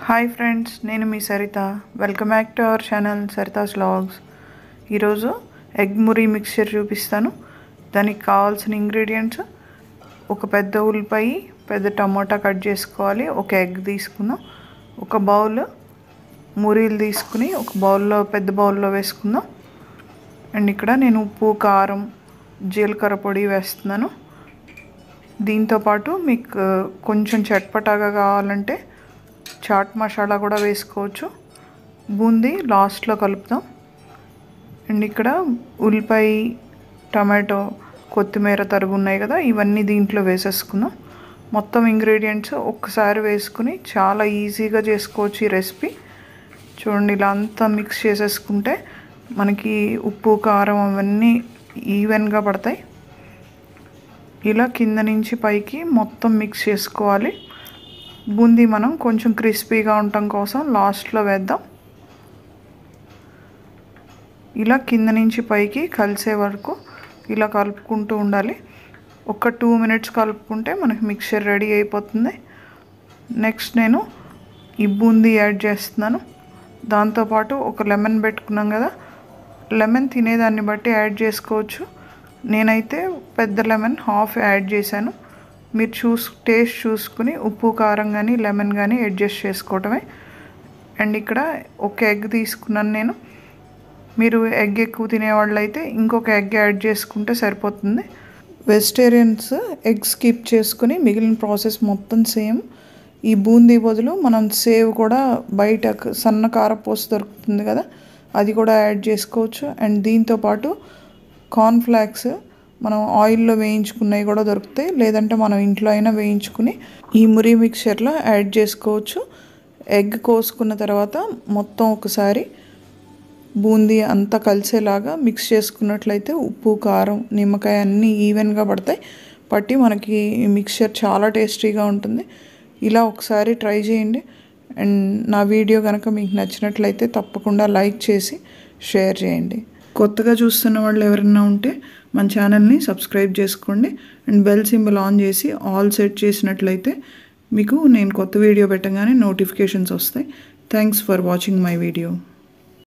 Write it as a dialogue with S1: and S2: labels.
S1: Hi friends, నేను మీ Saritha. Welcome back to our channel Saritha's vlogs. ఈరోజు ఎగ్ మురి మిక్చర్ చూపిస్తాను. దానికి కావాల్సిన ఇంగ్రీడియంట్స్: ఒక పెద్ద ఉల్లిపాయ, పెద్ద టమోటా కట్ చేసుకోవాలి, ఒక ఎగ్ తీసుకుందాం, ఒక బౌల్ మురీలు తీసుకుని ఒక బౌల్లో పెద్ద బౌల్లో వేసుకుందాం. అండ్ ఇక్కడ నేను ఉప్పు, కారం, జీలకర్ర పొడి వేస్తున్నాను. దీంతోపాటు మీకు కొంచెం చట్పటాగా కావాలంటే చాట్ మసాలా కూడా వేసుకోవచ్చు. బూందీ లాస్ట్లో కలుపుతాం. అండ్ ఇక్కడ ఉల్లిపాయ, టమాటో, కొత్తిమీర తరుగు ఉన్నాయి కదా, ఇవన్నీ దీంట్లో వేసేసుకుందాం. మొత్తం ఇంగ్రీడియంట్స్ ఒక్కసారి వేసుకుని చాలా ఈజీగా చేసుకోవచ్చు ఈ రెసిపీ. చూడండి, ఇలా అంతా మిక్స్ చేసేసుకుంటే మనకి ఉప్పు, కారం అవన్నీ ఈవెన్గా పడతాయి. ఇలా కింద నుంచి పైకి మొత్తం మిక్స్ చేసుకోవాలి. బూందీ మనం కొంచెం క్రిస్పీగా ఉండటం కోసం లాస్ట్లో వేద్దాం. ఇలా కింద నుంచి పైకి కలిసే వరకు ఇలా కలుపుకుంటూ ఉండాలి. ఒక 2 minutes కలుపుకుంటే మనకి మిక్చర్ రెడీ అయిపోతుంది. నెక్స్ట్ నేను ఈ బూందీ యాడ్ చేస్తున్నాను. దాంతోపాటు ఒక లెమన్ పెట్టుకున్నాం కదా, లెమన్ తినేదాన్ని బట్టి యాడ్ చేసుకోవచ్చు. నేనైతే పెద్ద లెమన్ హాఫ్ యాడ్ చేశాను. మీరు టేస్ట్ చూసుకుని ఉప్పు, కారం కానీ లెమన్ కానీ అడ్జస్ట్ చేసుకోవటమే. అండ్ ఇక్కడ ఒక ఎగ్ తీసుకున్నాను నేను. మీరు ఎగ్ ఎక్కువ తినేవాళ్ళు అయితే ఇంకొక ఎగ్ యాడ్ చేసుకుంటే సరిపోతుంది. వెజిటేరియన్స్ ఎగ్ స్కిప్ చేసుకుని మిగిలిన ప్రాసెస్ మొత్తం సేమ్. ఈ బూందీ బదులు మనం సేవ్ కూడా బయట సన్న కారపూస దొరుకుతుంది కదా, అది కూడా యాడ్ చేసుకోవచ్చు. అండ్ దీంతోపాటు కార్న్ఫ్లాక్స్ మనం ఆయిల్లో వేయించుకున్నవి కూడా దొరుకుతాయి, లేదంటే మనం ఇంట్లో అయినా వేయించుకుని ఈ మురి మిక్చర్లో యాడ్ చేసుకోవచ్చు. ఎగ్ కోసుకున్న తర్వాత మొత్తం ఒకసారి బూందీ అంతా కలిసేలాగా మిక్స్ చేసుకున్నట్లయితే ఉప్పు, కారం, నిమ్మకాయ అన్నీ ఈవెన్గా పట్టి మనకి ఈ మిక్చర్ చాలా టేస్టీగా ఉంటుంది. ఇలా ఒకసారి ట్రై చేయండి. అండ్ నా వీడియో కనుక మీకు నచ్చినట్లయితే తప్పకుండా లైక్ చేసి షేర్ చేయండి. కొత్తగా చూస్తున్న వాళ్ళు ఎవరైనా ఉంటే మన ఛానల్ని సబ్స్క్రైబ్ చేసుకోండి. అండ్ బెల్ సింబల్ ఆన్ చేసి ఆల్ సెట్ చేసినట్లయితే మీకు నేను కొత్త వీడియో పెట్టగానే నోటిఫికేషన్స్ వస్తాయి. Thanks for watching my video.